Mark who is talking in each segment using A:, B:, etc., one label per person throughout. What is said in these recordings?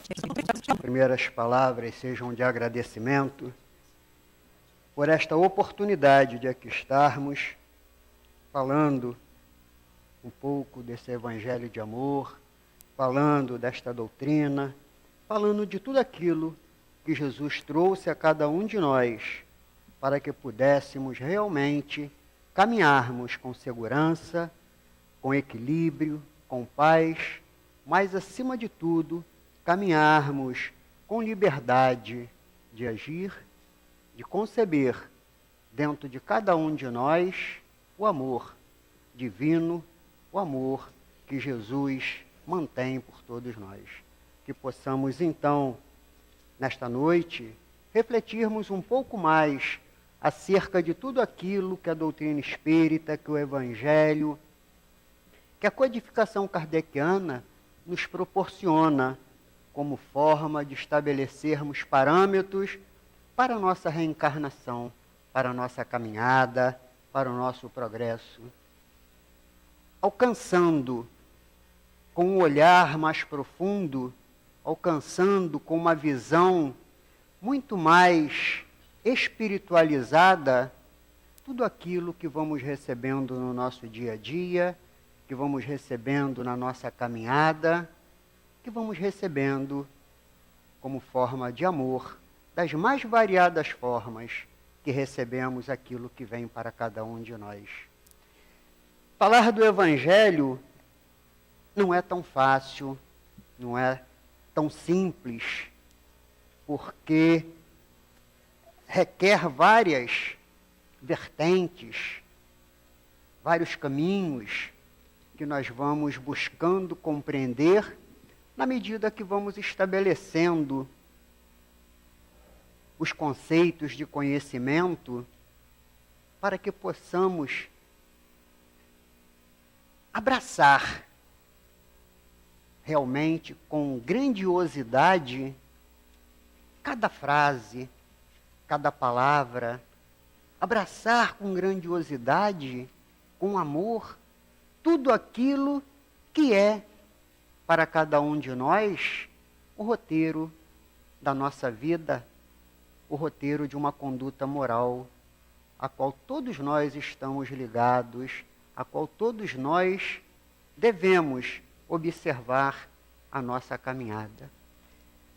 A: As primeiras palavras sejam de agradecimento por esta oportunidade de aqui estarmos falando um pouco desse evangelho de amor, falando desta doutrina, falando de tudo aquilo que Jesus trouxe a cada um de nós para que pudéssemos realmente caminharmos com segurança, com equilíbrio, com paz, mas acima de tudo, caminharmos com liberdade de agir, de conceber dentro de cada um de nós o amor divino, o amor que Jesus mantém por todos nós. Que possamos então, nesta noite, refletirmos um pouco mais acerca de tudo aquilo que a doutrina espírita, que o Evangelho, que a codificação kardeciana nos proporciona como forma de estabelecermos parâmetros para a nossa reencarnação, para a nossa caminhada, para o nosso progresso. Alcançando com um olhar mais profundo, alcançando com uma visão muito mais espiritualizada, tudo aquilo que vamos recebendo no nosso dia a dia, que vamos recebendo na nossa caminhada, que vamos recebendo como forma de amor, das mais variadas formas que recebemos aquilo que vem para cada um de nós. Falar do Evangelho não é tão fácil, não é tão simples, porque requer várias vertentes, vários caminhos que nós vamos buscando compreender na medida que vamos estabelecendo os conceitos de conhecimento para que possamos abraçar realmente com grandiosidade cada frase, cada palavra, abraçar com grandiosidade, com amor, tudo aquilo que é para cada um de nós o roteiro da nossa vida, o roteiro de uma conduta moral, a qual todos nós estamos ligados, a qual todos nós devemos observar a nossa caminhada.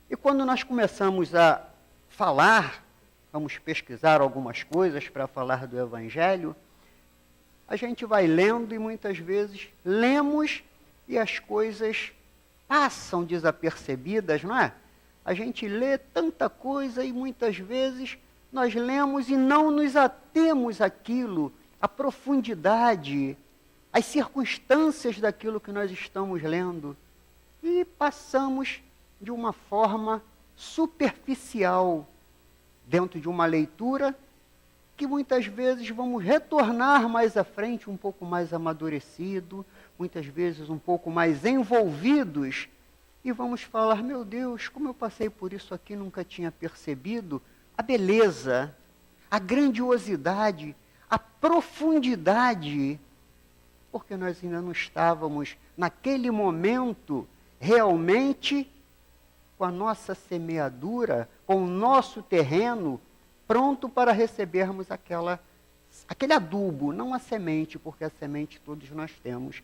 A: E quando nós começamos a falar, vamos pesquisar algumas coisas para falar do Evangelho, a gente vai lendo e muitas vezes lemos e as coisas passam desapercebidas, não é? A gente lê tanta coisa e muitas vezes nós lemos e não nos atemos àquilo, à profundidade, às circunstâncias daquilo que nós estamos lendo. E passamos de uma forma superficial dentro de uma leitura que muitas vezes vamos retornar mais à frente um pouco mais amadurecido, muitas vezes um pouco mais envolvidos, e vamos falar, meu Deus, como eu passei por isso aqui, nunca tinha percebido a beleza, a grandiosidade, a profundidade, porque nós ainda não estávamos naquele momento realmente com a nossa semeadura, com o nosso terreno pronto para recebermos aquele adubo, não a semente, porque a semente todos nós temos.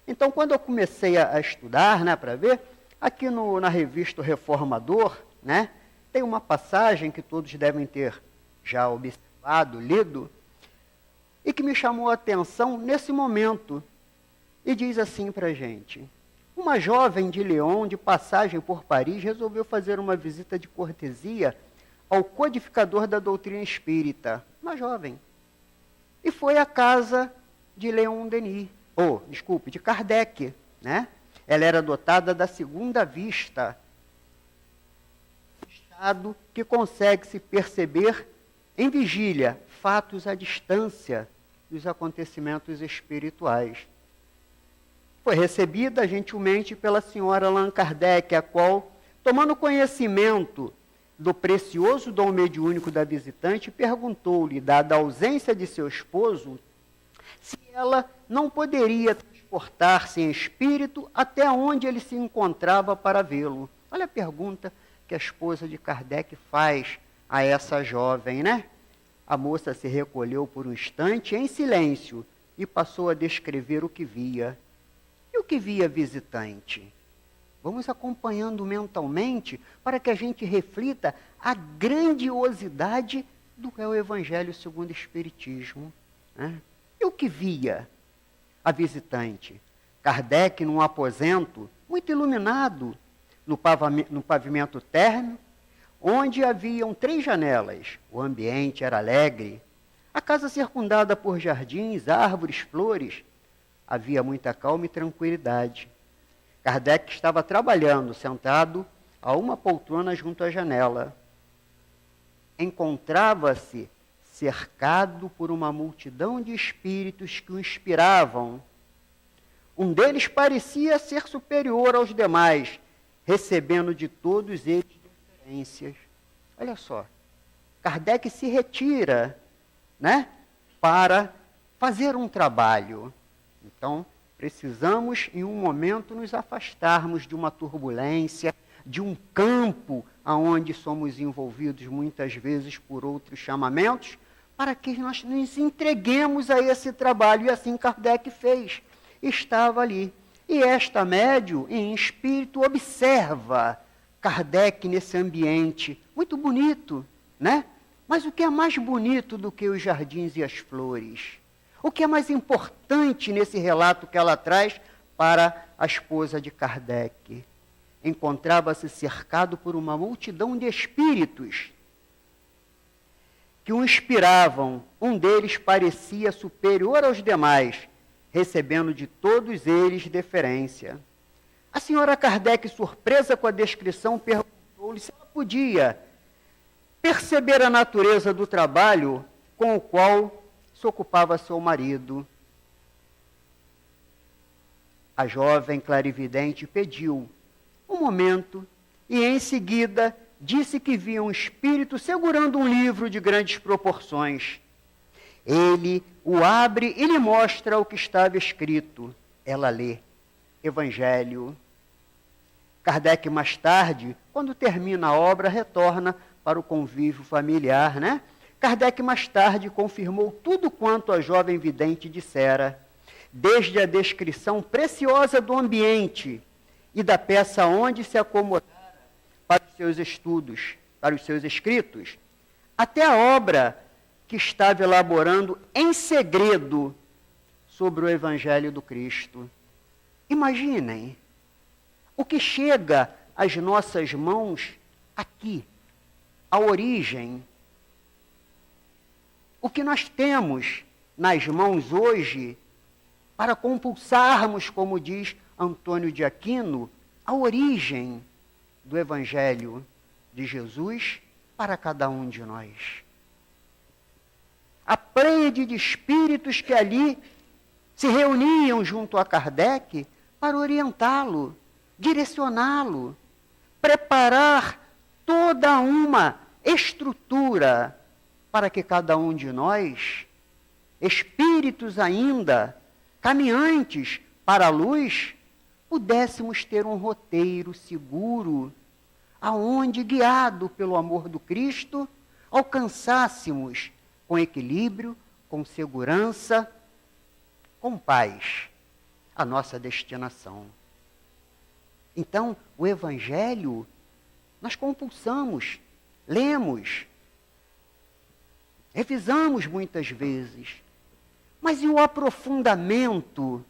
A: Então, quando eu comecei a estudar, né, para ver, aqui na revista O Reformador, né, tem uma passagem que todos devem ter já observado, lido, e que me chamou a atenção nesse momento. E diz assim para a gente: uma jovem de Lyon, de passagem por Paris, resolveu fazer uma visita de cortesia ao codificador da doutrina espírita, uma jovem. E foi à casa de Leon Denis, de Kardec, né? Ela era dotada da segunda vista, estado que consegue se perceber em vigília, fatos à distância dos acontecimentos espirituais. Foi recebida gentilmente pela senhora Allan Kardec, a qual, tomando conhecimento do precioso dom mediúnico da visitante, perguntou-lhe, dada a ausência de seu esposo, se ela não poderia transportar-se em espírito até onde ele se encontrava para vê-lo. Olha a pergunta que a esposa de Kardec faz a essa jovem, né? A moça se recolheu por um instante em silêncio e passou a descrever o que via. E o que via a visitante? Vamos acompanhando mentalmente para que a gente reflita a grandiosidade do que é o Evangelho segundo o Espiritismo, né? E o que via a visitante? Kardec, num aposento muito iluminado, no pavimento térreo, onde haviam 3 janelas. O ambiente era alegre. A casa circundada por jardins, árvores, flores. Havia muita calma e tranquilidade. Kardec estava trabalhando, sentado a uma poltrona junto à janela. Encontrava-se cercado por uma multidão de espíritos que o inspiravam. Um deles parecia ser superior aos demais, recebendo de todos eles deferências. Olha só, Kardec se retira, né, para fazer um trabalho. Então, precisamos, em um momento, nos afastarmos de uma turbulência, de um campo aonde somos envolvidos muitas vezes por outros chamamentos, para que nós nos entreguemos a esse trabalho. E assim Kardec fez. Estava ali. E esta médium, em espírito, observa Kardec nesse ambiente muito bonito, né? Mas o que é mais bonito do que os jardins e as flores? O que é mais importante nesse relato que ela traz para a esposa de Kardec? Encontrava-se cercado por uma multidão de espíritos que o inspiravam. Um deles parecia superior aos demais, recebendo de todos eles deferência. A senhora Kardec, surpresa com a descrição, perguntou-lhe se ela podia perceber a natureza do trabalho com o qual se ocupava seu marido. A jovem clarividente pediu um momento e, em seguida, disse que via um espírito segurando um livro de grandes proporções. Ele o abre e lhe mostra o que estava escrito. Ela lê: Evangelho. Kardec, mais tarde, quando termina a obra, retorna para o convívio familiar, né? Kardec, mais tarde, confirmou tudo quanto a jovem vidente dissera, desde a descrição preciosa do ambiente e da peça onde se acomodara para os seus estudos, para os seus escritos, até a obra que estava elaborando em segredo sobre o Evangelho do Cristo. Imaginem o que chega às nossas mãos aqui, a origem. O que nós temos nas mãos hoje para compulsarmos, como diz Antônio de Aquino, a origem do Evangelho de Jesus para cada um de nós. A pleiade de espíritos que ali se reuniam junto a Kardec para orientá-lo, direcioná-lo, preparar toda uma estrutura para que cada um de nós, espíritos ainda caminhantes para a luz, pudéssemos ter um roteiro seguro, aonde, guiado pelo amor do Cristo, alcançássemos com equilíbrio, com segurança, com paz, a nossa destinação. Então, o Evangelho, nós compulsamos, lemos, revisamos muitas vezes, mas e o aprofundamento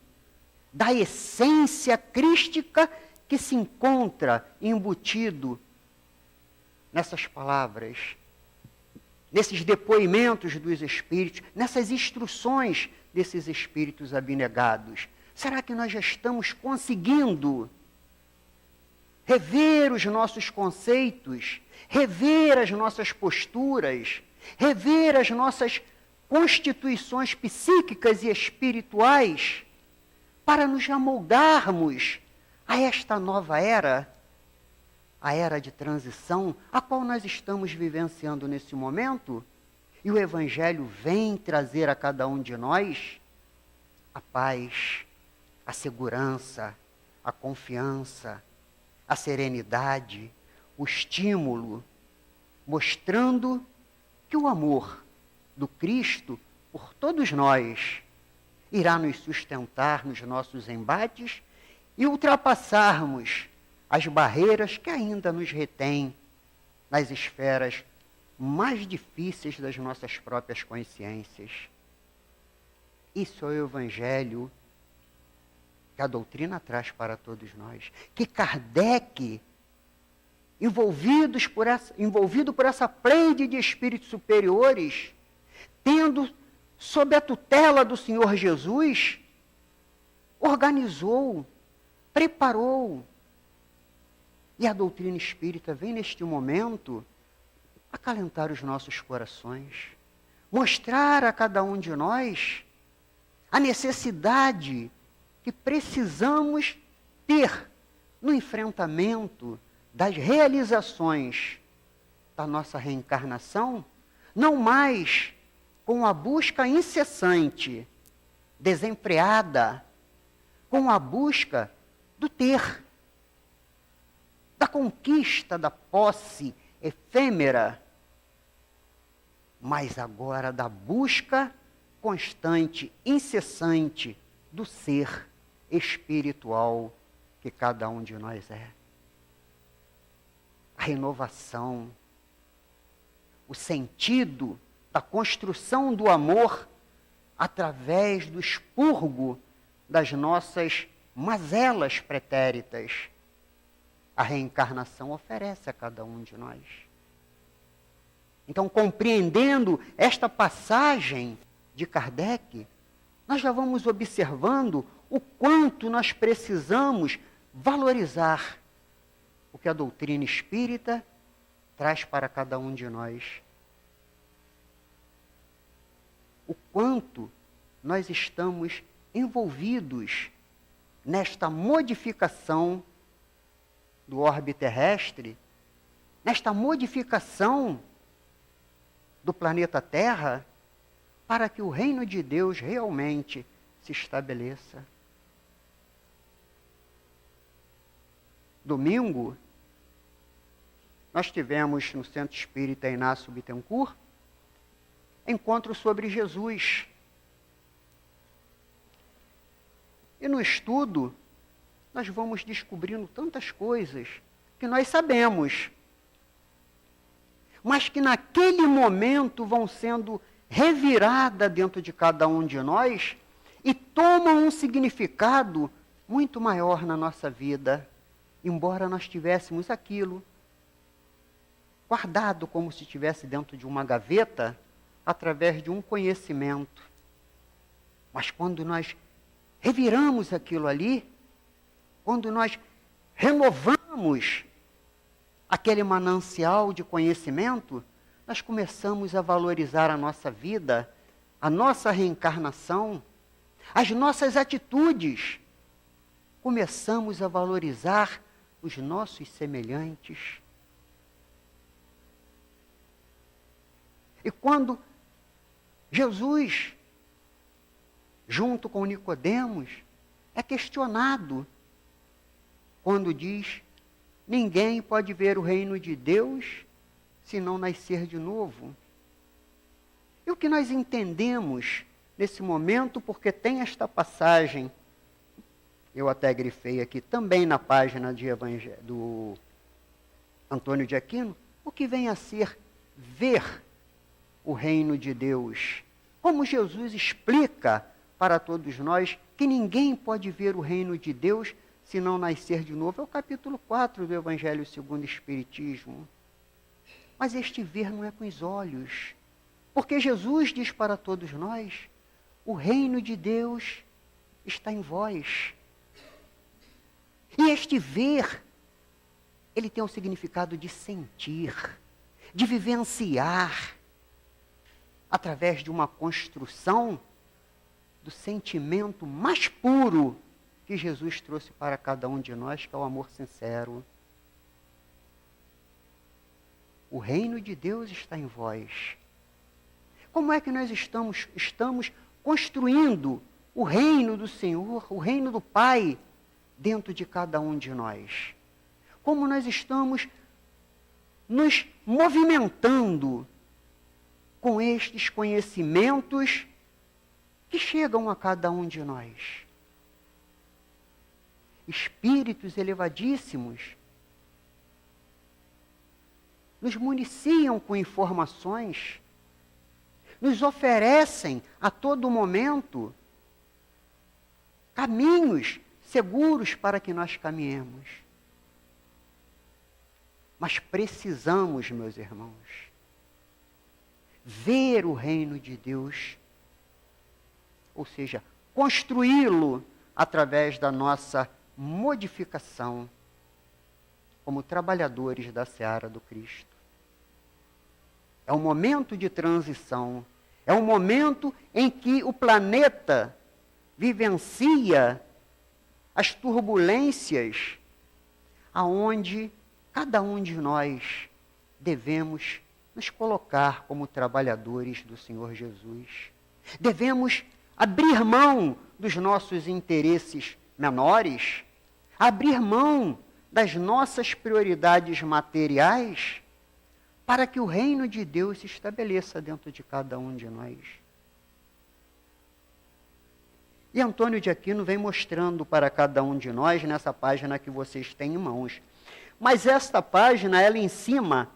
A: da essência crística que se encontra embutido nessas palavras, nesses depoimentos dos Espíritos, nessas instruções desses Espíritos abnegados? Será que nós já estamos conseguindo rever os nossos conceitos, rever as nossas posturas, rever as nossas constituições psíquicas e espirituais para nos amoldarmos a esta nova era, a era de transição, a qual nós estamos vivenciando nesse momento? E o Evangelho vem trazer a cada um de nós a paz, a segurança, a confiança, a serenidade, o estímulo, mostrando que o amor do Cristo por todos nós irá nos sustentar nos nossos embates e ultrapassarmos as barreiras que ainda nos retêm nas esferas mais difíceis das nossas próprias consciências. Isso é o Evangelho que a doutrina traz para todos nós. Que Kardec, envolvido por essa pleide de espíritos superiores, tendo sob a tutela do Senhor Jesus, organizou, preparou. E a doutrina espírita vem neste momento acalentar os nossos corações, mostrar a cada um de nós a necessidade que precisamos ter no enfrentamento das realizações da nossa reencarnação, não mais com a busca incessante, desenfreada, com a busca do ter, da conquista da posse efêmera, mas agora da busca constante, incessante do ser espiritual que cada um de nós é. A renovação, o sentido da construção do amor através do expurgo das nossas mazelas pretéritas. A reencarnação oferece a cada um de nós. Então, compreendendo esta passagem de Kardec, nós já vamos observando o quanto nós precisamos valorizar o que a doutrina espírita traz para cada um de nós. O quanto nós estamos envolvidos nesta modificação do orbe terrestre, nesta modificação do planeta Terra, para que o reino de Deus realmente se estabeleça. Domingo, nós tivemos no Centro Espírita Inácio Bittencourt encontro sobre Jesus. E no estudo, nós vamos descobrindo tantas coisas que nós sabemos, mas que naquele momento vão sendo reviradas dentro de cada um de nós e tomam um significado muito maior na nossa vida, embora nós tivéssemos aquilo guardado como se estivesse dentro de uma gaveta, através de um conhecimento. Mas quando nós reviramos aquilo ali, quando nós renovamos aquele manancial de conhecimento, nós começamos a valorizar a nossa vida, a nossa reencarnação, as nossas atitudes. Começamos a valorizar os nossos semelhantes. E quando Jesus, junto com Nicodemos, é questionado, quando diz: ninguém pode ver o reino de Deus se não nascer de novo. E o que nós entendemos nesse momento, porque tem esta passagem, eu até grifei aqui também na página do Antônio de Aquino, o que vem a ser ver o reino de Deus. Como Jesus explica para todos nós que ninguém pode ver o reino de Deus se não nascer de novo. É o capítulo 4 do Evangelho segundo o Espiritismo. Mas este ver não é com os olhos. Porque Jesus diz para todos nós: o reino de Deus está em vós. E este ver, ele tem o significado de sentir, de vivenciar, através de uma construção do sentimento mais puro que Jesus trouxe para cada um de nós, que é o amor sincero. O reino de Deus está em vós. Como é que nós estamos construindo o reino do Senhor, o reino do Pai, dentro de cada um de nós? como nós estamos nos movimentando com estes conhecimentos que chegam a cada um de nós. Espíritos elevadíssimos nos municiam com informações, nos oferecem a todo momento caminhos seguros para que nós caminhemos. Mas precisamos, meus irmãos, ver o reino de Deus, ou seja, construí-lo através da nossa modificação como trabalhadores da seara do Cristo. É um momento de transição, é um momento em que o planeta vivencia as turbulências aonde cada um de nós devemos nos colocar como trabalhadores do Senhor Jesus. Devemos abrir mão dos nossos interesses menores, abrir mão das nossas prioridades materiais, para que o reino de Deus se estabeleça dentro de cada um de nós. E Antônio de Aquino vem mostrando para cada um de nós nessa página que vocês têm em mãos. Mas esta página, ela em cima,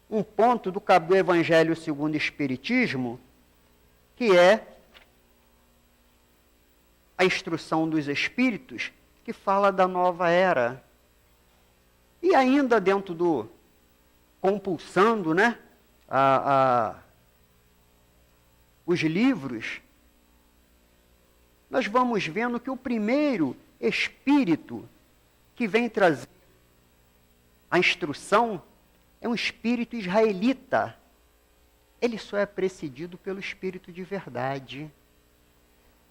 A: um ponto do Evangelho segundo o Espiritismo, que é a instrução dos Espíritos, que fala da nova era. E ainda dentro do, compulsando, né, os livros, nós vamos vendo que o primeiro Espírito que vem trazer a instrução é um espírito israelita. Ele só é precedido pelo Espírito de verdade,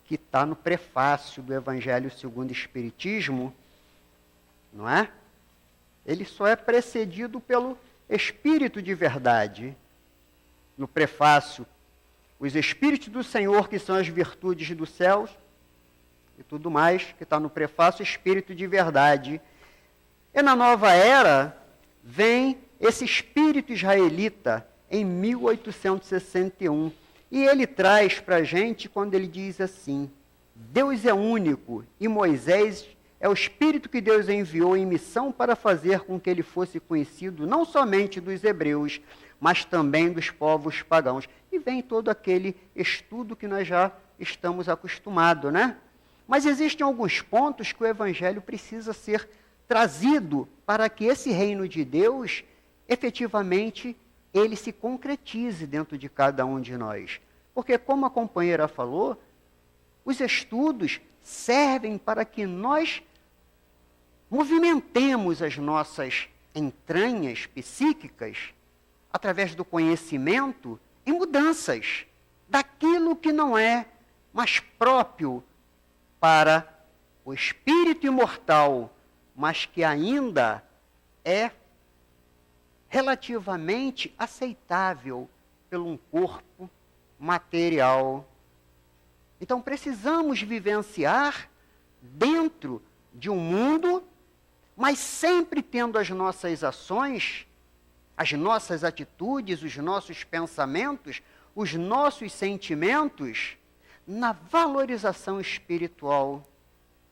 A: que está no prefácio do Evangelho segundo o Espiritismo, não é? Ele só é precedido pelo Espírito de verdade. No prefácio, os Espíritos do Senhor, que são as virtudes dos céus, e tudo mais, que está no prefácio, Espírito de verdade. E na nova era, vem esse Espírito israelita, em 1861. E ele traz para a gente quando ele diz assim: Deus é único e Moisés é o Espírito que Deus enviou em missão para fazer com que ele fosse conhecido não somente dos hebreus, mas também dos povos pagãos. E vem todo aquele estudo que nós já estamos acostumados, né? Mas existem alguns pontos que o Evangelho precisa ser trazido para que esse reino de Deus, efetivamente, ele se concretize dentro de cada um de nós. Porque, como a companheira falou, os estudos servem para que nós movimentemos as nossas entranhas psíquicas, através do conhecimento, em mudanças daquilo que não é mais próprio para o espírito imortal, mas que ainda é relativamente aceitável pelo um corpo material. Então precisamos vivenciar dentro de um mundo, mas sempre tendo as nossas ações, as nossas atitudes, os nossos pensamentos, os nossos sentimentos na valorização espiritual,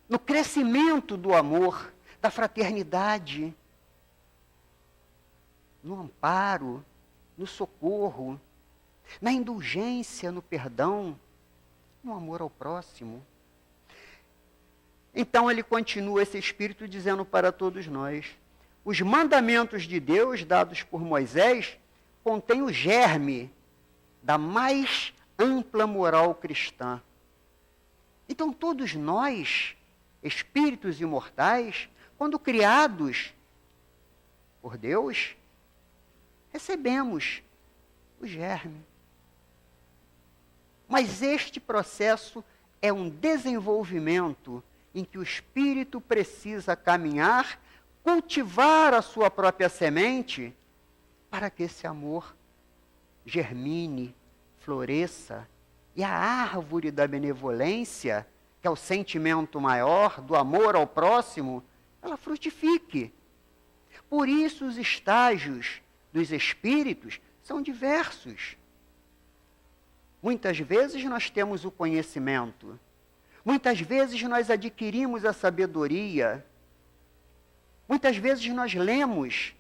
A: no crescimento do amor, da fraternidade, no amparo, no socorro, na indulgência, no perdão, no amor ao próximo. Então ele continua esse Espírito dizendo para todos nós: os mandamentos de Deus dados por Moisés contêm o germe da mais ampla moral cristã. Então todos nós, espíritos imortais, quando criados por Deus, recebemos o germe. Mas este processo é um desenvolvimento em que o espírito precisa caminhar, cultivar a sua própria semente, para que esse amor germine, floresça, e a árvore da benevolência, que é o sentimento maior do amor ao próximo, ela frutifique. Por isso os estágios dos espíritos são diversos. Muitas vezes nós temos o conhecimento. Muitas vezes nós adquirimos a sabedoria. Muitas vezes nós lemos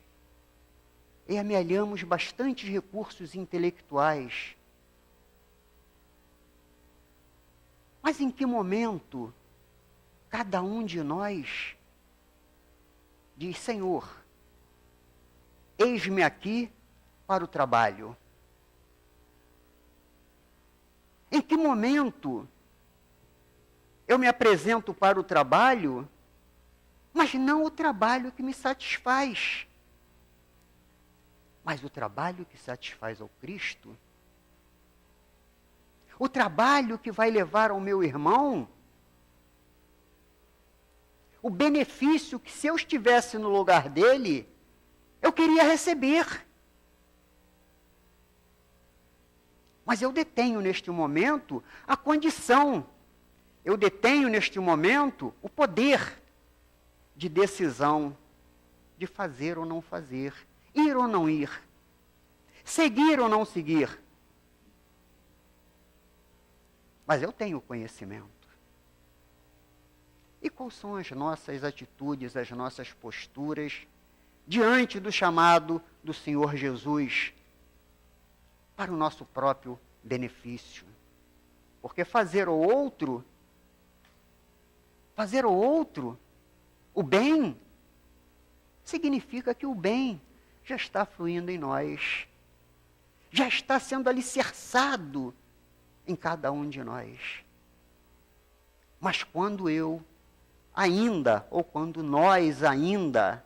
A: e amealhamos bastantes recursos intelectuais. Mas em que momento cada um de nós diz: Senhor, eis-me aqui para o trabalho? Em que momento eu me apresento para o trabalho, mas não o trabalho que me satisfaz, mas o trabalho que satisfaz ao Cristo? O trabalho que vai levar ao meu irmão o benefício que, se eu estivesse no lugar dele, eu queria receber. Mas eu detenho neste momento a condição, eu detenho neste momento o poder de decisão, de fazer ou não fazer, ir ou não ir, seguir ou não seguir. Mas eu tenho conhecimento. E quais são as nossas atitudes, as nossas posturas diante do chamado do Senhor Jesus para o nosso próprio benefício? Porque fazer ao outro, o bem, significa que o bem já está fluindo em nós, já está sendo alicerçado em cada um de nós. Mas quando eu ainda, ou quando nós ainda,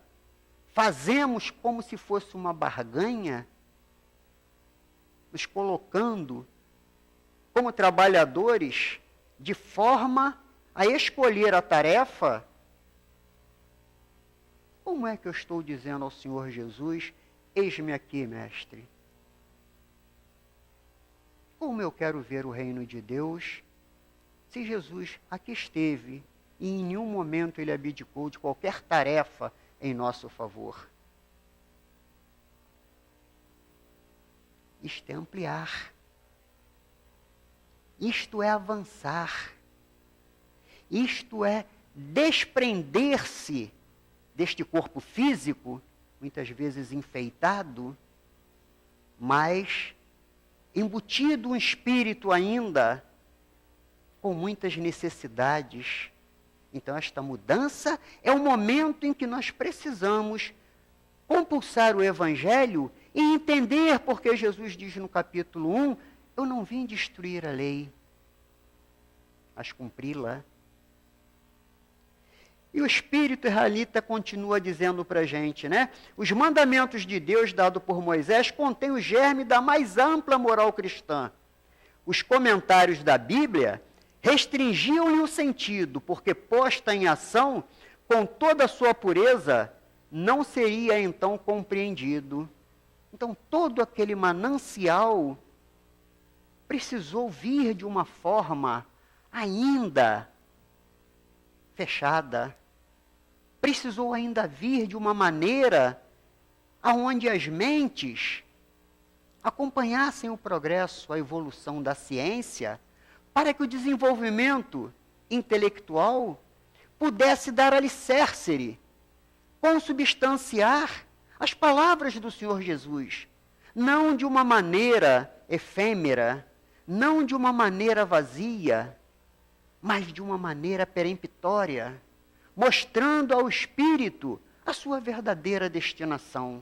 A: fazemos como se fosse uma barganha, nos colocando como trabalhadores de forma a escolher a tarefa, como é que eu estou dizendo ao Senhor Jesus: eis-me aqui, mestre? Como eu quero ver o reino de Deus, se Jesus aqui esteve e em nenhum momento ele abdicou de qualquer tarefa em nosso favor? Isto é ampliar. Isto é avançar. Isto é desprender-se deste corpo físico, muitas vezes enfeitado, mas embutido um espírito ainda com muitas necessidades. Então, esta mudança é o momento em que nós precisamos compulsar o Evangelho e entender porque Jesus diz no capítulo 1, eu não vim destruir a lei, mas cumpri-la. E o Espírito israelita continua dizendo para a gente, né? Os mandamentos de Deus dados por Moisés contêm o germe da mais ampla moral cristã. Os comentários da Bíblia restringiam-lhe o sentido, porque posta em ação, com toda a sua pureza, não seria então compreendido. Então, todo aquele manancial precisou vir de uma forma ainda fechada. Precisou ainda vir de uma maneira aonde as mentes acompanhassem o progresso, a evolução da ciência, para que o desenvolvimento intelectual pudesse dar alicerce, consubstanciar as palavras do Senhor Jesus, não de uma maneira efêmera, não de uma maneira vazia, mas de uma maneira peremptória, mostrando ao Espírito a sua verdadeira destinação,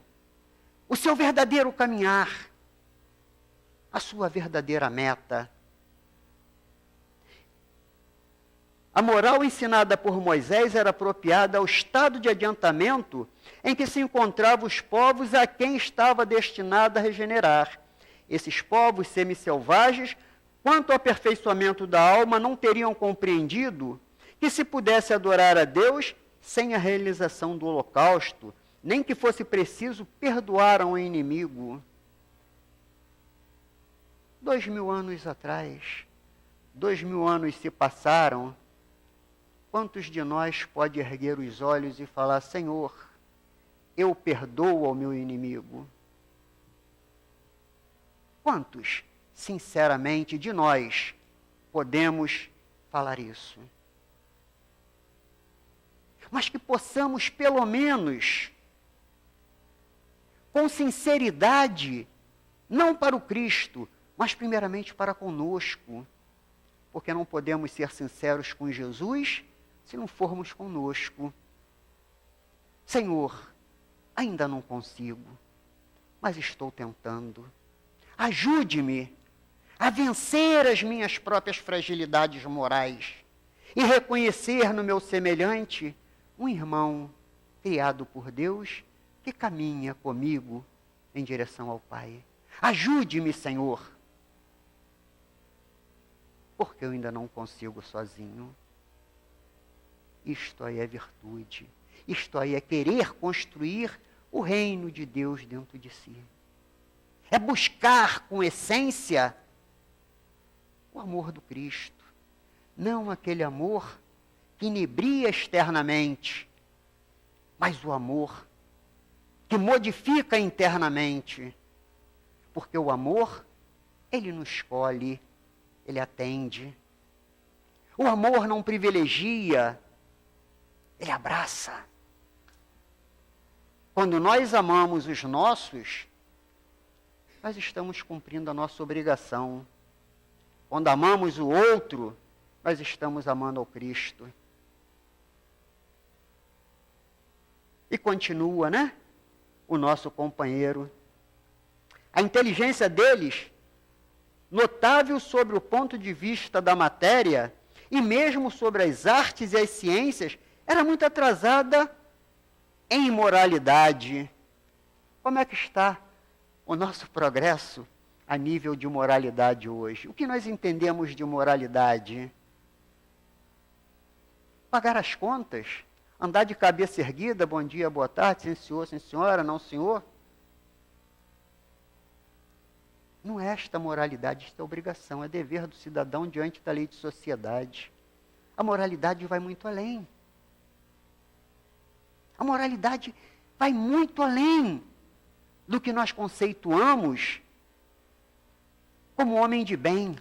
A: o seu verdadeiro caminhar, a sua verdadeira meta. A moral ensinada por Moisés era apropriada ao estado de adiantamento em que se encontravam os povos a quem estava destinada a regenerar. Esses povos semi-selvagens, quanto ao aperfeiçoamento da alma, não teriam compreendido que se pudesse adorar a Deus sem a realização do holocausto, nem que fosse preciso perdoar a um inimigo. 2000 anos atrás, 2000 anos se passaram, Quantos de nós pode erguer os olhos e falar: Senhor, eu perdoo ao meu inimigo? Quantos, sinceramente, de nós podemos falar isso? Mas que possamos, pelo menos, com sinceridade, não para o Cristo, mas primeiramente para conosco, porque não podemos ser sinceros com Jesus se não formos conosco. Senhor, ainda não consigo, mas estou tentando. Ajude-me a vencer as minhas próprias fragilidades morais e reconhecer no meu semelhante um irmão criado por Deus que caminha comigo em direção ao Pai. Ajude-me, Senhor, porque eu ainda não consigo sozinho. Isto aí é virtude. Isto aí é querer construir o reino de Deus dentro de si. É buscar com essência o amor do Cristo. Não aquele amor que inebria externamente, mas o amor que modifica internamente. Porque o amor, ele não escolhe, ele atende. O amor não privilegia, ele abraça. Quando nós amamos os nossos, nós estamos cumprindo a nossa obrigação. Quando amamos o outro, nós estamos amando ao Cristo. E continua, né? O nosso companheiro. A inteligência deles, notável sobre o ponto de vista da matéria, e mesmo sobre as artes e as ciências, era muito atrasada em moralidade. Como é que está o nosso progresso a nível de moralidade hoje? O que nós entendemos de moralidade? Pagar as contas? Andar de cabeça erguida, bom dia, boa tarde, sim senhor, sim senhora, não senhor? Não é esta moralidade, esta é obrigação, é dever do cidadão diante da lei de sociedade. A moralidade vai muito além. A moralidade vai muito além do que nós conceituamos como homem de bem.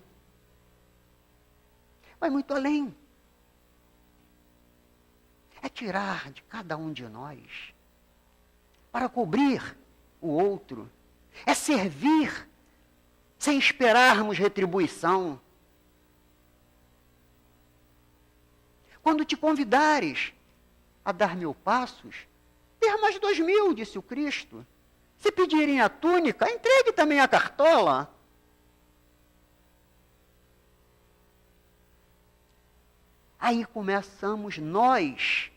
A: Vai muito além. É tirar de cada um de nós para cobrir o outro. É servir sem esperarmos retribuição. Quando te convidares a dar 1000 passos, dê mais 2000, disse o Cristo. Se pedirem a túnica, entregue também a cartola. Aí começamos nós,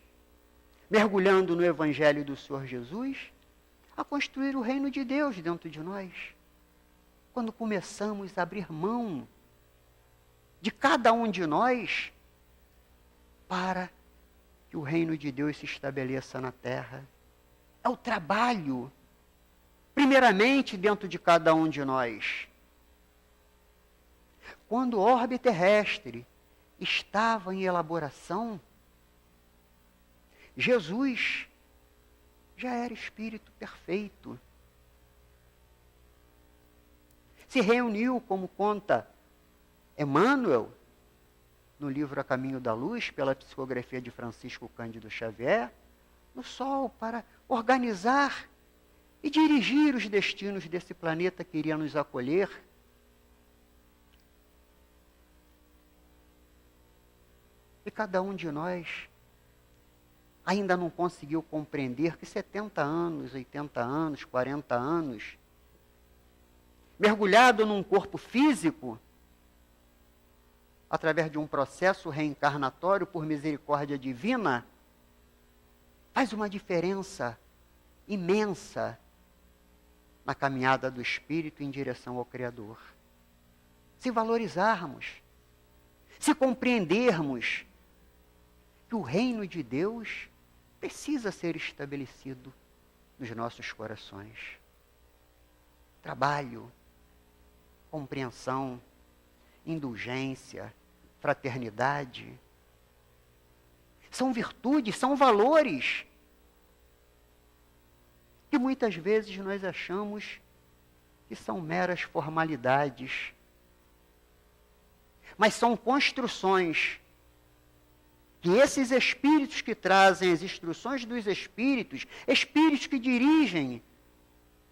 A: mergulhando no Evangelho do Senhor Jesus, a construir o reino de Deus dentro de nós. Quando começamos a abrir mão de cada um de nós para que o reino de Deus se estabeleça na terra. É o trabalho, primeiramente dentro de cada um de nós. Quando o orbe terrestre estava em elaboração, Jesus já era espírito perfeito. Se reuniu, como conta Emmanuel, no livro A Caminho da Luz, pela psicografia de Francisco Cândido Xavier, no sol, para organizar e dirigir os destinos desse planeta que iria nos acolher. E cada um de nós ainda não conseguiu compreender que 70 anos, 80 anos, 40 anos, mergulhado num corpo físico, através de um processo reencarnatório por misericórdia divina, faz uma diferença imensa na caminhada do espírito em direção ao Criador. Se valorizarmos, se compreendermos que o reino de Deus precisa ser estabelecido nos nossos corações. Trabalho, compreensão, indulgência, fraternidade. São virtudes, são valores que muitas vezes nós achamos que são meras formalidades. Mas são construções que esses espíritos que trazem as instruções dos espíritos, espíritos que dirigem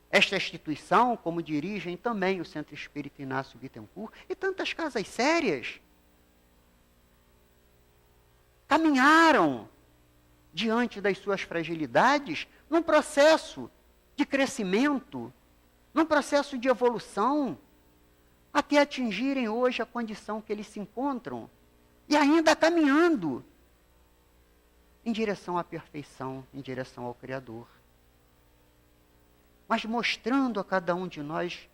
A: esta instituição, como dirigem também o Centro Espírita Inácio Bittencourt e tantas casas sérias, caminharam diante das suas fragilidades num processo de crescimento, num processo de evolução, até atingirem hoje a condição que eles se encontram, e ainda caminhando em direção à perfeição, em direção ao Criador. Mas mostrando a cada um de nós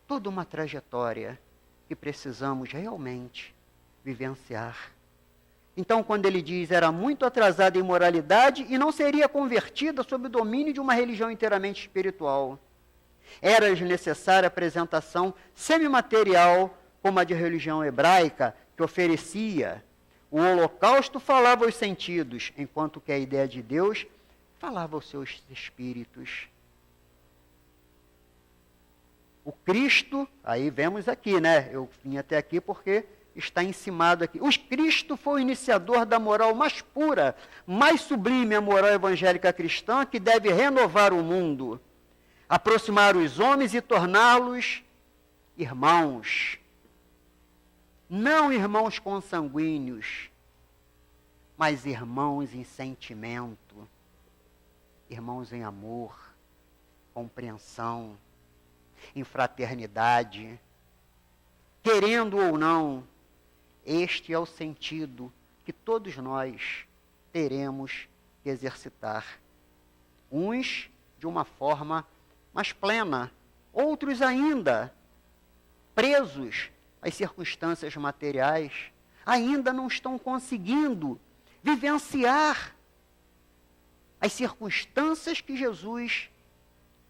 A: toda uma trajetória que precisamos realmente vivenciar. Então, quando ele diz, era muito atrasada em moralidade e não seria convertida sob o domínio de uma religião inteiramente espiritual. Era-lhes necessária a apresentação semimaterial, como a de religião hebraica, que oferecia. O holocausto falava aos sentidos, enquanto que a ideia de Deus falava aos seus espíritos. O Cristo, aí vemos aqui, né? Eu vim até aqui porque está encimado aqui. O Cristo foi o iniciador da moral mais pura, mais sublime, a moral evangélica cristã, que deve renovar o mundo, aproximar os homens e torná-los irmãos. Não irmãos consanguíneos, mas irmãos em sentimento, irmãos em amor, compreensão, em fraternidade. Querendo ou não, este é o sentido que todos nós teremos que exercitar. Uns de uma forma mais plena, outros ainda presos às circunstâncias materiais, ainda não estão conseguindo vivenciar as circunstâncias que Jesus,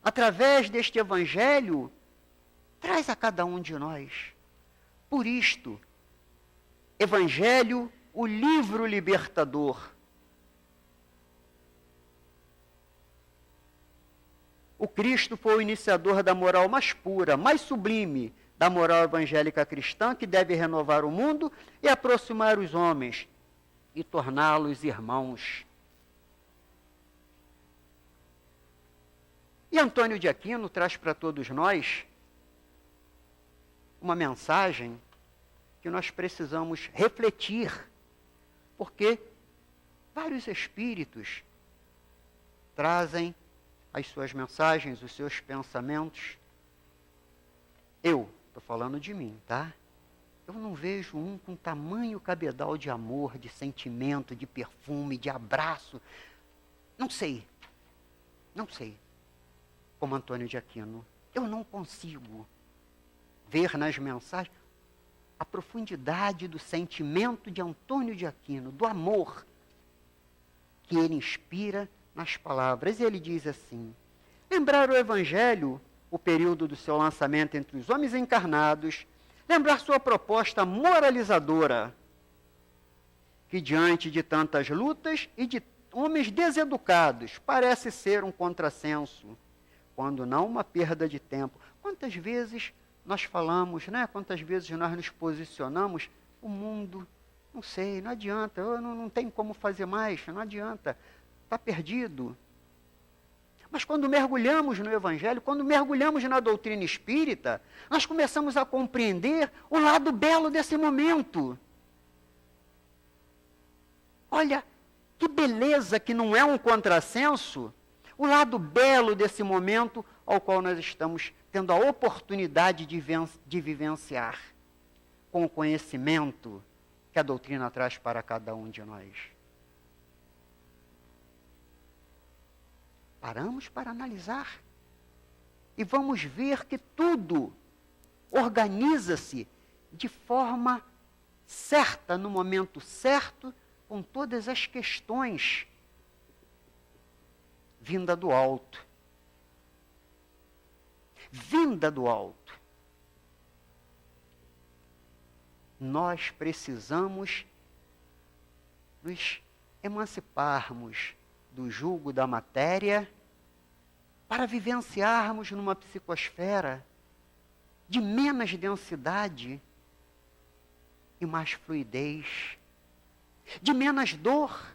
A: através deste Evangelho, traz a cada um de nós. Por isto, Evangelho, o livro libertador. O Cristo foi o iniciador da moral mais pura, mais sublime, da moral evangélica cristã, que deve renovar o mundo e aproximar os homens e torná-los irmãos. E Antônio de Aquino traz para todos nós uma mensagem que nós precisamos refletir, porque vários espíritos trazem as suas mensagens, os seus pensamentos. Eu estou falando de mim, tá? Eu não vejo um com tamanho cabedal de amor, de sentimento, de perfume, de abraço. Não sei. Como Antônio de Aquino. Eu não consigo ver nas mensagens a profundidade do sentimento de Antônio de Aquino, do amor que ele inspira nas palavras. E ele diz assim: lembrar o Evangelho, o período do seu lançamento entre os homens encarnados, lembrar sua proposta moralizadora, que diante de tantas lutas e de homens deseducados, parece ser um contrassenso, quando não uma perda de tempo. Quantas vezes nós falamos, né? Quantas vezes nós nos posicionamos, o mundo, não sei, não adianta, não tem como fazer mais, não adianta, está perdido. Mas quando mergulhamos no Evangelho, quando mergulhamos na doutrina espírita, nós começamos a compreender o lado belo desse momento. Olha, que beleza que não é um contrassenso, o lado belo desse momento ao qual nós estamos tendo a oportunidade de vivenciar com o conhecimento que a doutrina traz para cada um de nós. Paramos para analisar e vamos ver que tudo organiza-se de forma certa, no momento certo, com todas as questões vinda do alto. Vinda do alto. Nós precisamos nos emanciparmos do jugo da matéria para vivenciarmos numa psicosfera de menos densidade e mais fluidez, de menos dor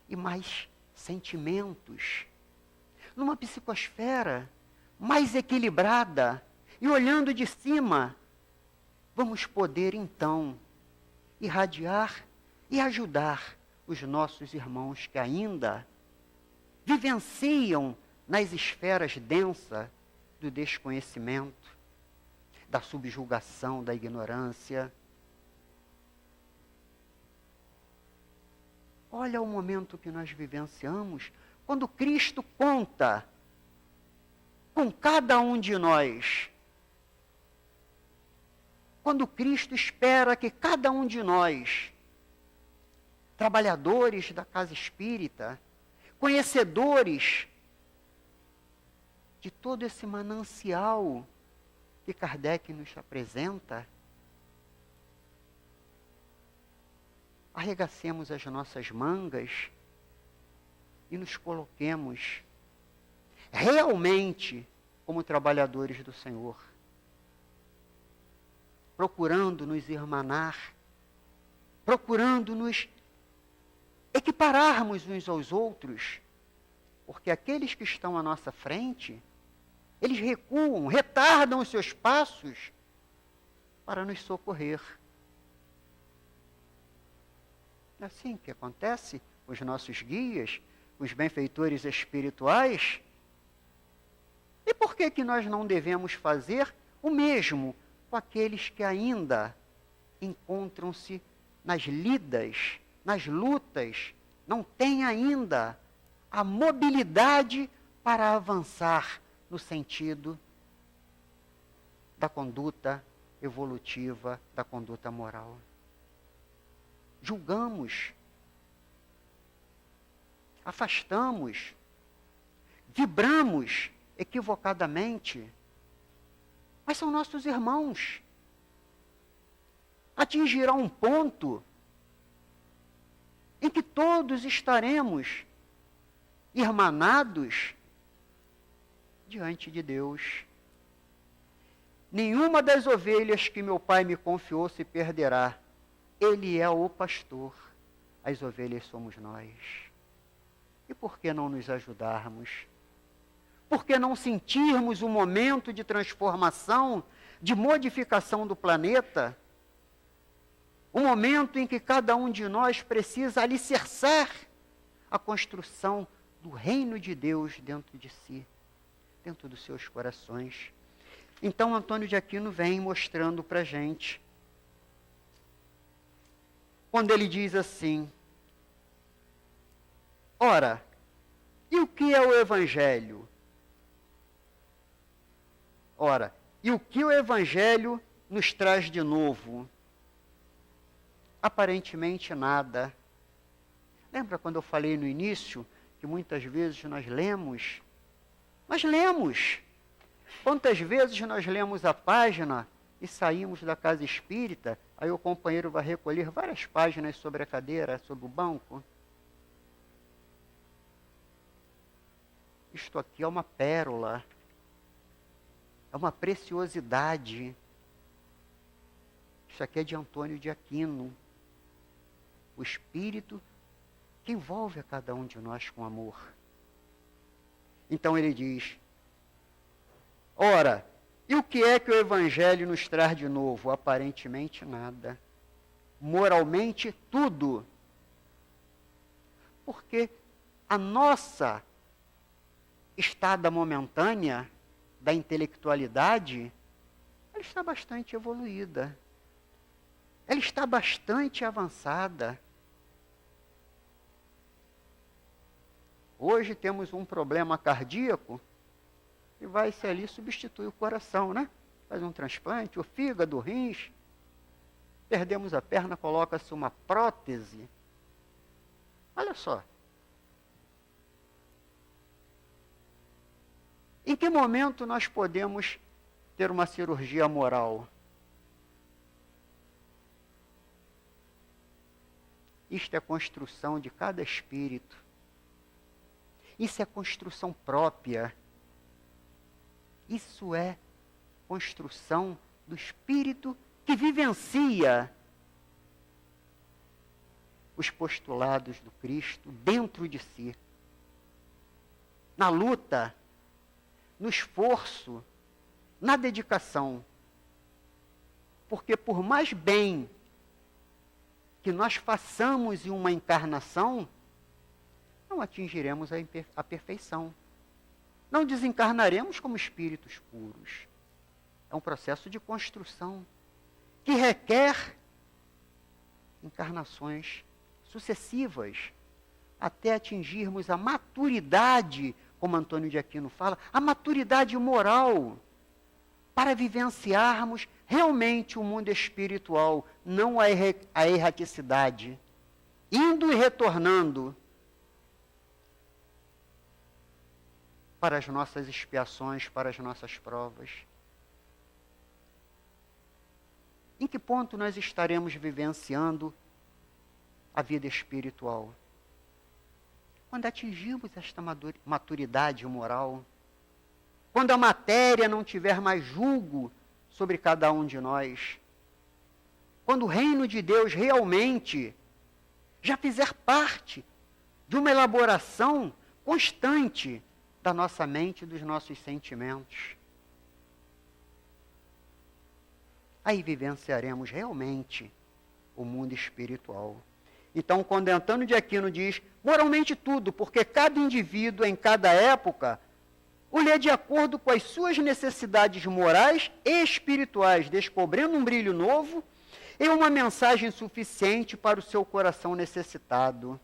A: e mais sentimentos, numa psicosfera mais equilibrada. E olhando de cima, vamos poder então irradiar e ajudar os nossos irmãos que ainda vivenciam nas esferas densas do desconhecimento, da subjugação, da ignorância. Olha o momento que nós vivenciamos, quando Cristo conta com cada um de nós. Quando Cristo espera que cada um de nós, trabalhadores da casa espírita, conhecedores de todo esse manancial que Kardec nos apresenta, arregacemos as nossas mangas e nos coloquemos realmente como trabalhadores do Senhor, procurando nos irmanar, procurando nos equipararmos uns aos outros, porque aqueles que estão à nossa frente, eles recuam, retardam os seus passos para nos socorrer. É assim que acontece com os nossos guias, com os benfeitores espirituais. E por que nós não devemos fazer o mesmo com aqueles que ainda encontram-se nas lidas, nas lutas, não têm ainda a mobilidade para avançar no sentido da conduta evolutiva, da conduta moral? Julgamos, afastamos, vibramos equivocadamente, mas são nossos irmãos. Atingirá um ponto em que todos estaremos irmanados diante de Deus. Nenhuma das ovelhas que meu Pai me confiou se perderá. Ele é o pastor. As ovelhas somos nós. E por que não nos ajudarmos? Por que não sentirmos um momento de transformação, de modificação do planeta? Um momento em que cada um de nós precisa alicerçar a construção do reino de Deus dentro de si, dentro dos seus corações. Então, Antônio de Aquino vem mostrando para a gente, quando ele diz assim: ora, e o que é o Evangelho? Ora, e o que o Evangelho nos traz de novo? Aparentemente nada. Lembra quando eu falei no início que muitas vezes nós lemos? Nós lemos. Quantas vezes nós lemos a página e saímos da casa espírita, aí o companheiro vai recolher várias páginas sobre a cadeira, sobre o banco? Isto aqui é uma pérola, é uma preciosidade. Isso aqui é de Antônio de Aquino. O Espírito que envolve a cada um de nós com amor. Então ele diz: ora, e o que é que o Evangelho nos traz de novo? Aparentemente nada. Moralmente, tudo. Porque a nossa estada momentânea da intelectualidade, ela está bastante evoluída. Ela está bastante avançada. Hoje temos um problema cardíaco e vai-se ali substituir o coração, né? Faz um transplante, o fígado, o rins. Perdemos a perna, coloca-se uma prótese. Olha só. Em que momento nós podemos ter uma cirurgia moral? Isto é construção de cada espírito. Isso é construção própria. Isso é construção do espírito que vivencia os postulados do Cristo dentro de si. Na luta, no esforço, na dedicação. Porque por mais bem que nós façamos em uma encarnação, não atingiremos a perfeição. Não desencarnaremos como espíritos puros. É um processo de construção que requer encarnações sucessivas até atingirmos a maturidade, como Antônio de Aquino fala, a maturidade moral para vivenciarmos realmente o mundo espiritual, não a erraticidade, indo e retornando para as nossas expiações, para as nossas provas. Em que ponto nós estaremos vivenciando a vida espiritual? Quando atingirmos esta maturidade moral, quando a matéria não tiver mais julgo sobre cada um de nós, quando o reino de Deus realmente já fizer parte de uma elaboração constante da nossa mente e dos nossos sentimentos, aí vivenciaremos realmente o mundo espiritual. Então, quando Antônio de Aquino diz, moralmente tudo, porque cada indivíduo em cada época o lê de acordo com as suas necessidades morais e espirituais, descobrindo um brilho novo e uma mensagem suficiente para o seu coração necessitado.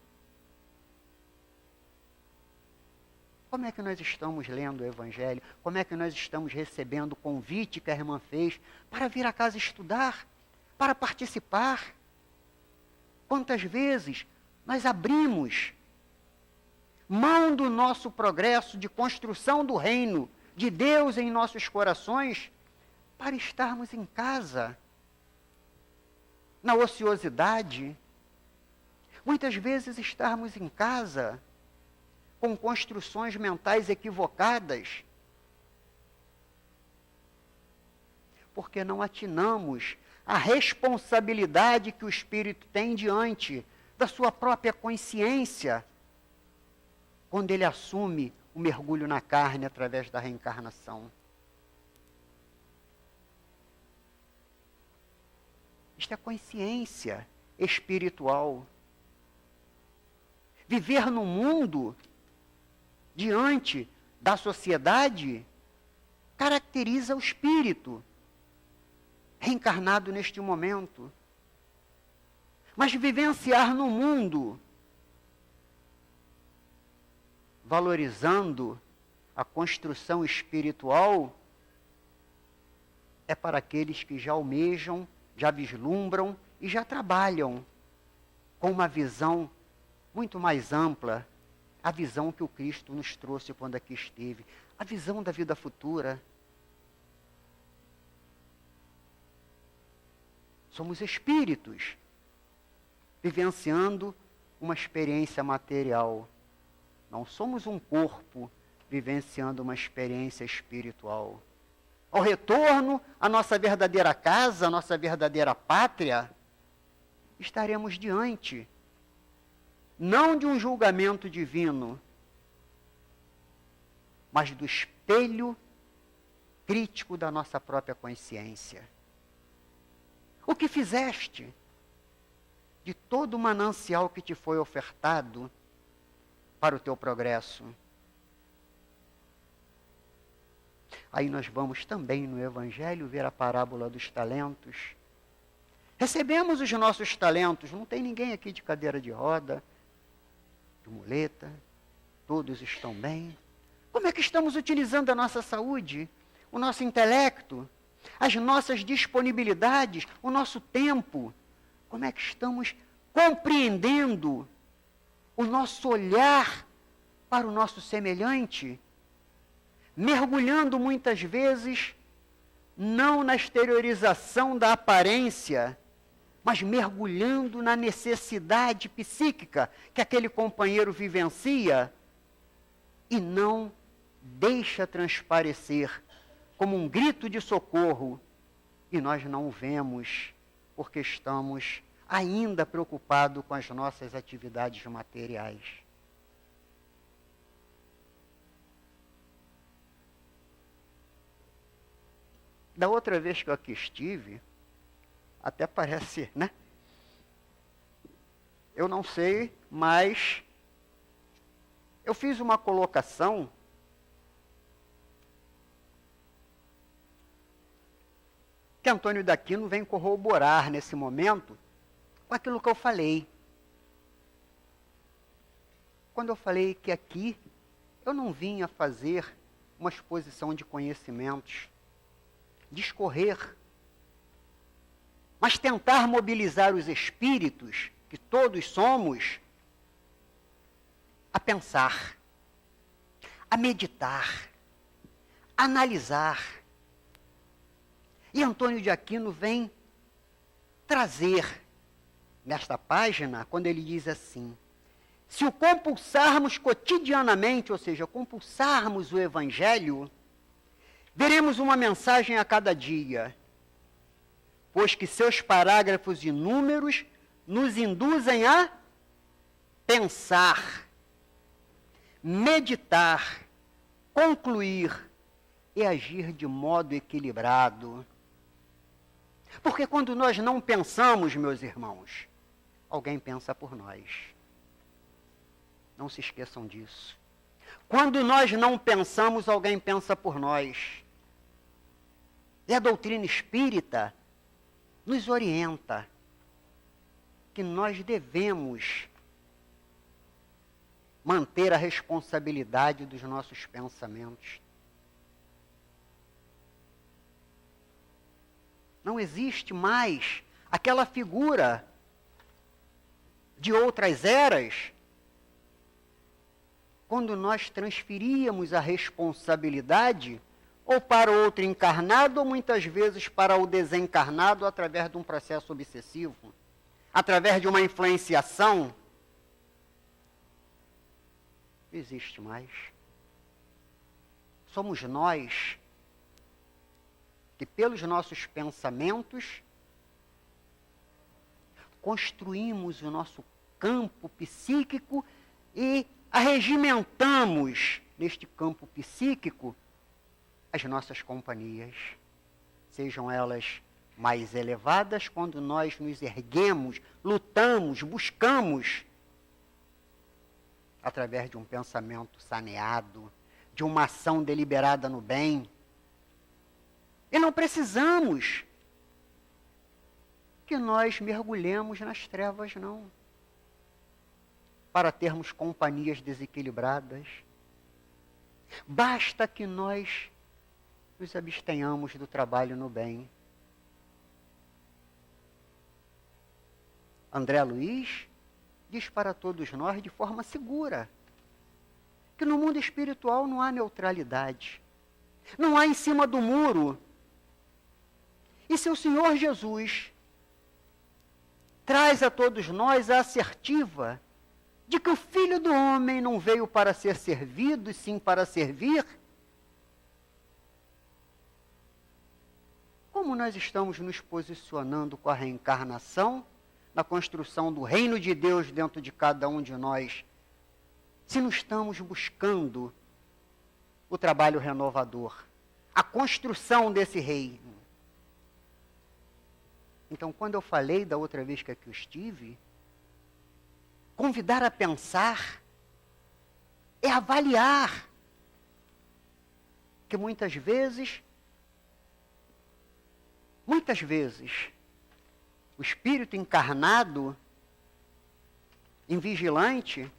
A: Como é que nós estamos lendo o Evangelho? Como é que nós estamos recebendo o convite que a irmã fez para vir a casa estudar, para participar? Quantas vezes nós abrimos mão do nosso progresso de construção do reino de Deus em nossos corações para estarmos em casa, na ociosidade? Muitas vezes estarmos em casa com construções mentais equivocadas, porque não atinamos a responsabilidade que o espírito tem diante da sua própria consciência, quando ele assume o mergulho na carne através da reencarnação. Isto é consciência espiritual. Viver no mundo, diante da sociedade, caracteriza o espírito reencarnado neste momento. Mas vivenciar no mundo, valorizando a construção espiritual, é para aqueles que já almejam, já vislumbram e já trabalham com uma visão muito mais ampla, a visão que o Cristo nos trouxe quando aqui esteve, a visão da vida futura. Somos espíritos vivenciando uma experiência material. Não somos um corpo vivenciando uma experiência espiritual. Ao retorno à nossa verdadeira casa, à nossa verdadeira pátria, estaremos diante, não de um julgamento divino, mas do espelho crítico da nossa própria consciência. O que fizeste de todo o manancial que te foi ofertado para o teu progresso? Aí nós vamos também no Evangelho ver a parábola dos talentos. Recebemos os nossos talentos, não tem ninguém aqui de cadeira de roda, de muleta, todos estão bem. Como é que estamos utilizando a nossa saúde, o nosso intelecto, as nossas disponibilidades, o nosso tempo? Como é que estamos compreendendo o nosso olhar para o nosso semelhante? Mergulhando muitas vezes não na exteriorização da aparência, mas mergulhando na necessidade psíquica que aquele companheiro vivencia e não deixa transparecer como um grito de socorro, e nós não o vemos porque estamos ainda preocupados com as nossas atividades materiais. Da outra vez que eu aqui estive, até parece, né? Eu não sei, mas eu fiz uma colocação que Antônio d'Aquino vem corroborar nesse momento com aquilo que eu falei. Quando eu falei que aqui eu não vinha fazer uma exposição de conhecimentos, discorrer, mas tentar mobilizar os espíritos, que todos somos, a pensar, a meditar, a analisar. E Antônio de Aquino vem trazer, nesta página, quando ele diz assim: se o compulsarmos cotidianamente, ou seja, compulsarmos o Evangelho, veremos uma mensagem a cada dia, pois que seus parágrafos inúmeros nos induzem a pensar, meditar, concluir e agir de modo equilibrado. Porque quando nós não pensamos, meus irmãos, alguém pensa por nós. Não se esqueçam disso. Quando nós não pensamos, alguém pensa por nós. E a doutrina espírita nos orienta que nós devemos manter a responsabilidade dos nossos pensamentos. Não existe mais aquela figura de outras eras, quando nós transferíamos a responsabilidade ou para outro encarnado, ou muitas vezes para o desencarnado, através de um processo obsessivo, através de uma influenciação. Não existe mais. Somos nós que, pelos nossos pensamentos, construímos o nosso campo psíquico e arregimentamos neste campo psíquico as nossas companhias, sejam elas mais elevadas, quando nós nos erguemos, lutamos, buscamos, através de um pensamento saneado, de uma ação deliberada no bem. E não precisamos que nós mergulhemos nas trevas, não, para termos companhias desequilibradas. Basta que nós nos abstenhamos do trabalho no bem. André Luiz diz para todos nós de forma segura que no mundo espiritual não há neutralidade, não há em cima do muro. E se o Senhor Jesus traz a todos nós a assertiva de que o Filho do Homem não veio para ser servido, e sim para servir, como nós estamos nos posicionando com a reencarnação, na construção do reino de Deus dentro de cada um de nós, se não estamos buscando o trabalho renovador, a construção desse reino? Então, quando eu falei da outra vez que aqui eu estive, convidar a pensar é avaliar, que muitas vezes, o espírito encarnado, invigilante,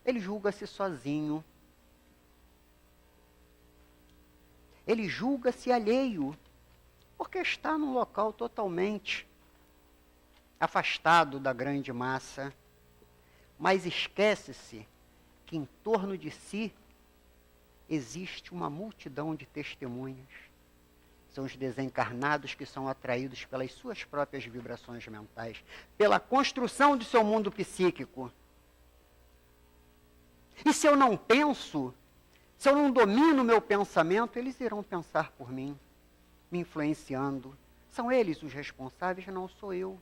A: ele julga-se sozinho. Ele julga-se alheio, porque está num local totalmente afastado da grande massa. Mas esquece-se que em torno de si existe uma multidão de testemunhas. São os desencarnados que são atraídos pelas suas próprias vibrações mentais, pela construção do seu mundo psíquico. E se eu não penso, se eu não domino o meu pensamento, eles irão pensar por mim, me influenciando. São eles os responsáveis, não sou eu.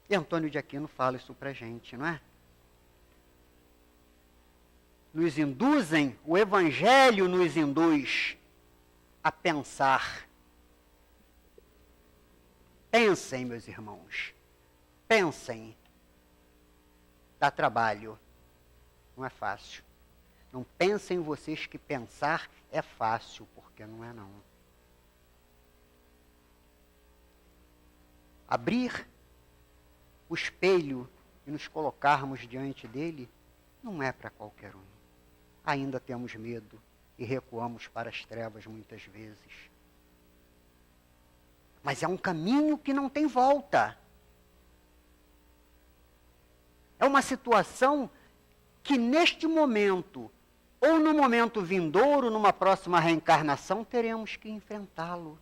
A: E Antônio de Aquino fala isso pra gente, não é? Nos induzem, o Evangelho nos induz a pensar. Pensem, meus irmãos, pensem. Dá trabalho, não é fácil. Não pensem vocês que pensar é fácil, porque não é não. Abrir o espelho e nos colocarmos diante dele não é para qualquer um. Ainda temos medo e recuamos para as trevas muitas vezes. Mas é um caminho que não tem volta. É uma situação que neste momento, ou no momento vindouro, numa próxima reencarnação, teremos que enfrentá-lo.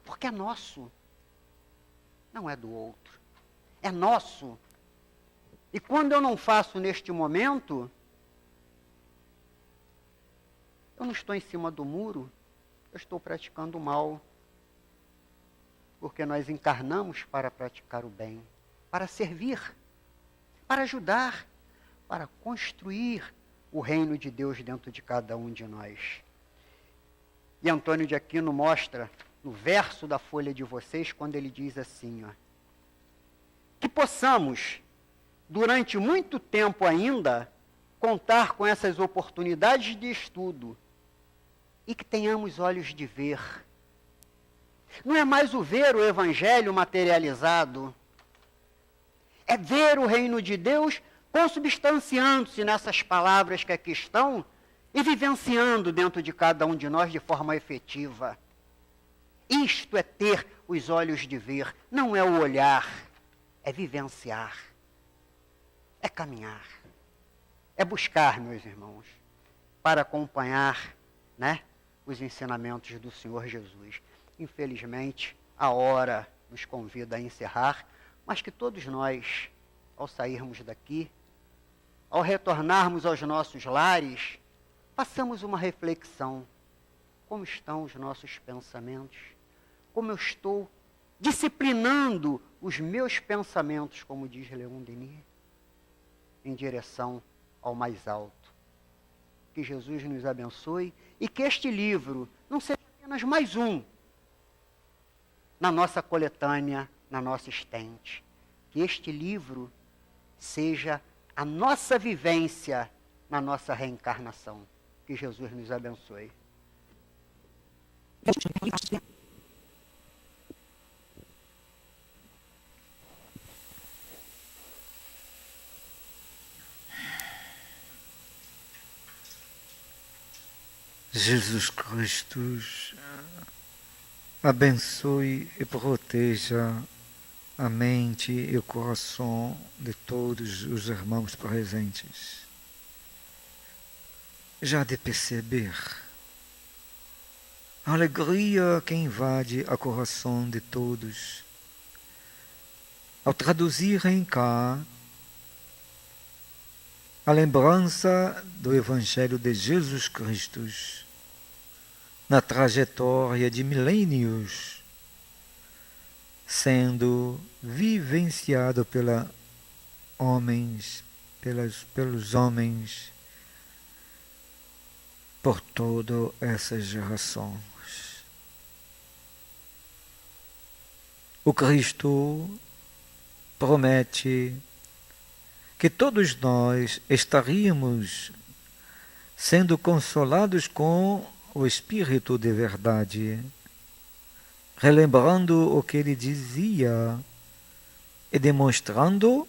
A: Porque é nosso. Não é do outro. É nosso. E quando eu não faço neste momento, eu não estou em cima do muro, eu estou praticando o mal. Porque nós encarnamos para praticar o bem, para servir, para ajudar, para construir o reino de Deus dentro de cada um de nós. E Antônio de Aquino mostra, no verso da folha de vocês, quando ele diz assim, ó, que possamos, durante muito tempo ainda, contar com essas oportunidades de estudo e que tenhamos olhos de ver. Não é mais o ver o Evangelho materializado, é ver o reino de Deus consubstanciando-se nessas palavras que aqui estão e vivenciando dentro de cada um de nós de forma efetiva. Isto é ter os olhos de ver, não é o olhar, é vivenciar, é caminhar, é buscar, meus irmãos, para acompanhar, né, os ensinamentos do Senhor Jesus. Infelizmente, a hora nos convida a encerrar, mas que todos nós, ao sairmos daqui, ao retornarmos aos nossos lares, façamos uma reflexão. Como estão os nossos pensamentos? Como eu estou disciplinando os meus pensamentos, como diz Leon Denis, em direção ao mais alto? Que Jesus nos abençoe e que este livro não seja apenas mais um na nossa coletânea, na nossa estante. Que este livro seja a nossa vivência na nossa reencarnação. Que Jesus nos abençoe.
B: Jesus Cristo abençoe e proteja a mente e o coração de todos os irmãos presentes. Já de perceber a alegria que invade o coração de todos ao traduzirem cá a lembrança do Evangelho de Jesus Cristo na trajetória de milênios, sendo vivenciado pelos homens, por todas essas gerações. O Cristo promete que todos nós estaríamos sendo consolados com o Espírito de verdade, relembrando o que ele dizia e demonstrando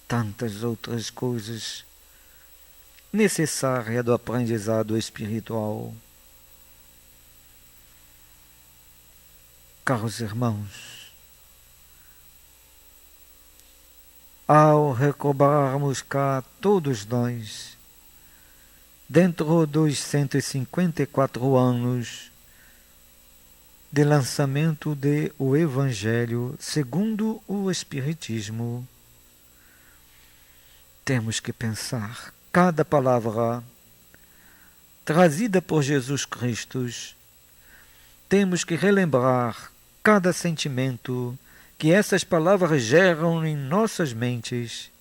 B: tantas outras coisas necessárias do aprendizado espiritual. Caros irmãos, ao recobrarmos cá todos nós dentro dos 154 anos de lançamento de o Evangelho segundo o Espiritismo, temos que pensar cada palavra trazida por Jesus Cristo, temos que relembrar cada sentimento que essas palavras geram em nossas mentes,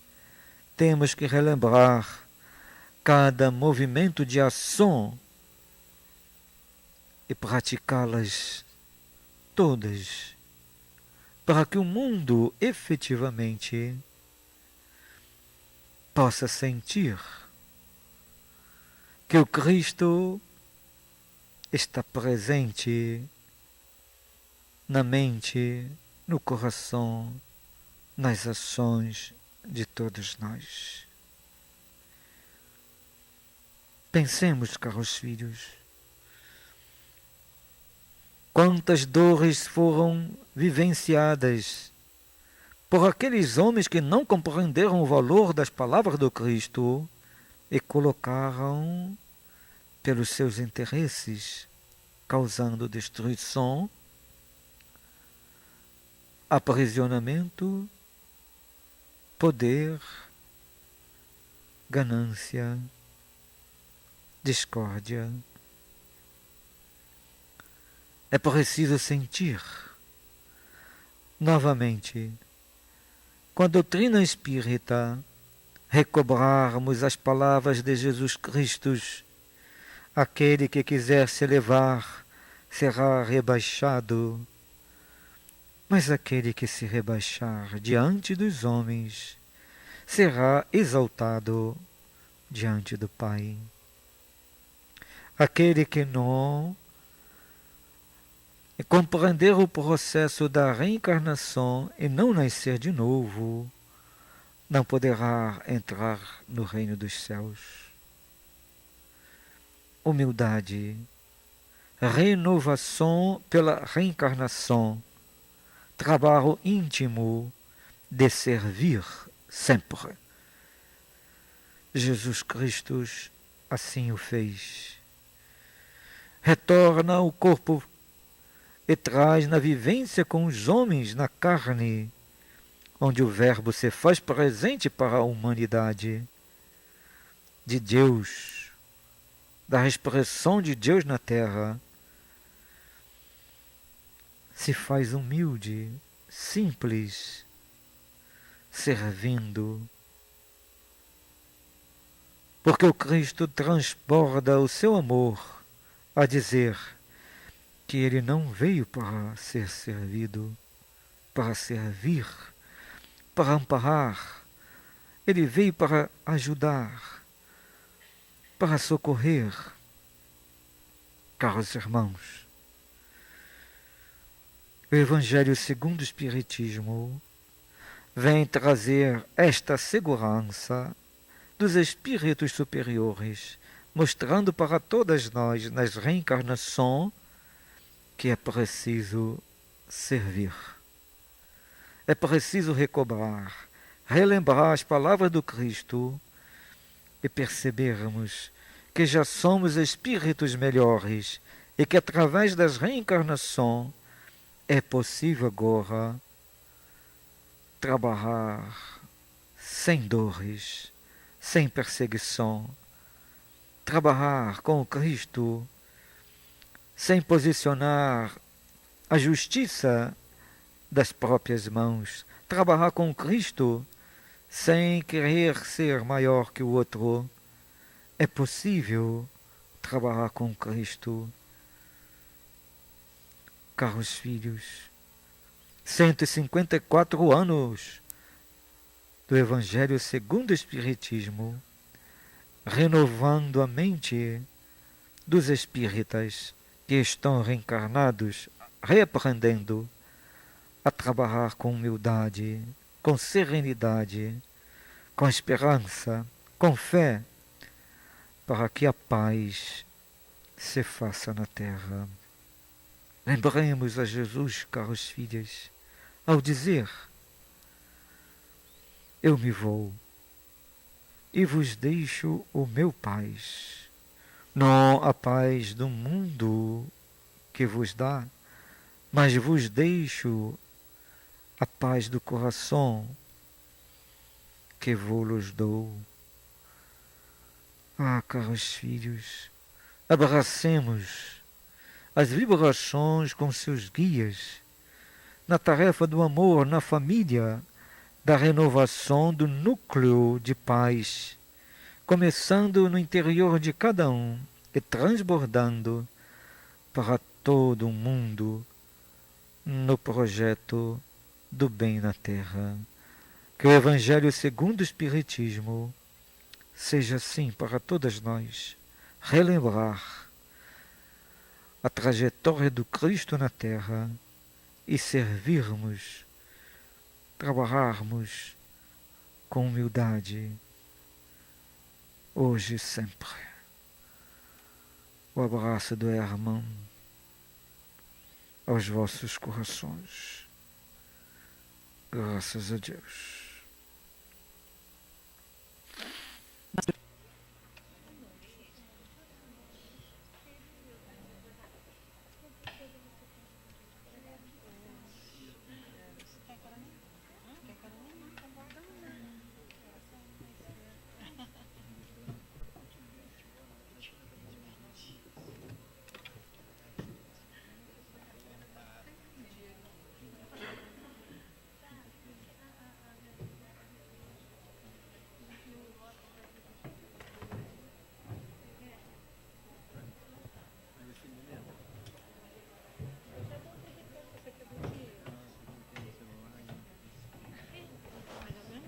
B: temos que relembrar cada movimento de ação e praticá-las todas, para que o mundo efetivamente possa sentir que o Cristo está presente na mente, no coração, nas ações de todos nós. Pensemos, caros filhos, quantas dores foram vivenciadas por aqueles homens que não compreenderam o valor das palavras do Cristo e colocaram pelos seus interesses, causando destruição, aprisionamento, poder, ganância, discórdia. É preciso sentir novamente, com a doutrina espírita, recobrarmos as palavras de Jesus Cristo. Aquele que quiser se elevar será rebaixado, mas aquele que se rebaixar diante dos homens será exaltado diante do Pai. Aquele que não compreender o processo da reencarnação e não nascer de novo, não poderá entrar no reino dos céus. Humildade, renovação pela reencarnação, trabalho íntimo de servir sempre. Jesus Cristo assim o fez. Retorna ao corpo e traz na vivência com os homens na carne, onde o Verbo se faz presente para a humanidade, de Deus, da expressão de Deus na terra, se faz humilde, simples, servindo, porque o Cristo transborda o seu amor a dizer que ele não veio para ser servido, para servir, para amparar. Ele veio para ajudar, para socorrer. Caros irmãos, o Evangelho segundo o Espiritismo vem trazer esta segurança dos espíritos superiores, mostrando para todas nós, nas reencarnações, que é preciso servir. É preciso recobrar, relembrar as palavras do Cristo e percebermos que já somos espíritos melhores e que através das reencarnações é possível agora trabalhar sem dores, sem perseguição, trabalhar com o Cristo sem posicionar a justiça das próprias mãos, trabalhar com Cristo sem querer ser maior que o outro. É possível trabalhar com Cristo. Caros filhos, 154 anos do Evangelho segundo o Espiritismo, renovando a mente dos espíritas que estão reencarnados, reaprendendo a trabalhar com humildade, com serenidade, com esperança, com fé, para que a paz se faça na terra. Lembremos a Jesus, caros filhos, ao dizer: eu me vou e vos deixo o meu paz. Não a paz do mundo que vos dá, mas vos deixo a paz do coração que vos dou. Ah, caros filhos, abracemos as vibrações com seus guias na tarefa do amor na família, da renovação do núcleo de paz, começando no interior de cada um e transbordando para todo o mundo no projeto do bem na Terra. Que o Evangelho segundo o Espiritismo seja assim para todas nós, relembrar a trajetória do Cristo na Terra e servirmos, trabalharmos com humildade, hoje e sempre. O abraço do irmão aos vossos corações. Graças a Deus.